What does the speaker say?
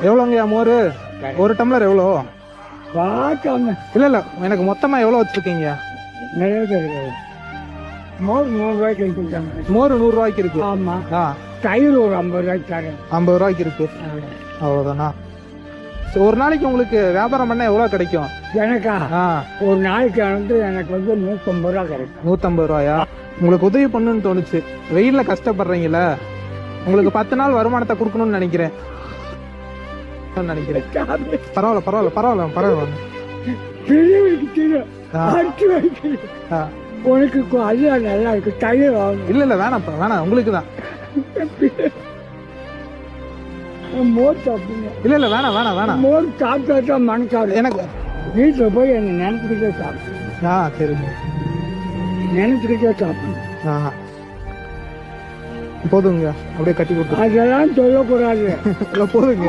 எவ்வளோங்கய்யா மோர்? ஒரு டம்ளர் எவ்வளோ? இல்ல இல்ல, எனக்கு மொத்தமா எவ்வளோ வச்சிருக்கீங்க? நிறைய கிடையாது. மோர் 100 ரூபாய்க்கு கொடுத்தாங்க. மோர் 100 ரூபாய்க்கு இருக்கு. ஆமா. ஆ, தயிர் ஒரு 50 ரூபாய்க்கு தரேன். 50 ரூபாய்க்கு இருக்கு. அவ்வளோதானா? ஒரு நாளைக்கு உங்களுக்கு வியாபாரம் பண்ண எவ்வளோ கிடைக்கும்? எனக்கா ஆ, ஒரு நாளைக்கு எனக்கு 150 ரூபா கிடைக்கும். 150 ரூபாயா? உங்களுக்கு உதவி பண்ணணும்னு தோணுச்சு. வெயில்ல கஷ்டப்படுறீங்கள, உங்களுக்கு 10 நாள் வருமானத்தை கொடுக்கணும்னு நினைக்கிறேன். பரவாயில்ல பரவாயில்ல பரவாயில்ல பரவாயில்ல. பெரியவருக்கு தெரியும். ஆ. அரிசி வைக்கிறேன். ஆ, உனக்கு அது நல்லா இருக்கு. தயிர் வாங்க. இல்ல இல்ல வேணாம்ப்பா வேணாம், உங்களுக்கு தான். மோர் சாப்பிடுங்க. இல்ல இல்ல வேணாம் வேணாம் வேணாம். மோர் சாப்பிட்டா மனசாரு. எனக்கு வீட்டில் போய் என்னை நினைச்சுக்கிட்டே சாப்பிடுங்க. ஆ சரிங்க. நினைச்சுக்கிட்டே சாப்பிடுங்க. ஆ போதுங்க, அப்படியே கட்டி கொடுத்து அதெல்லாம் சொல்லக்கூடாது. போதுங்க.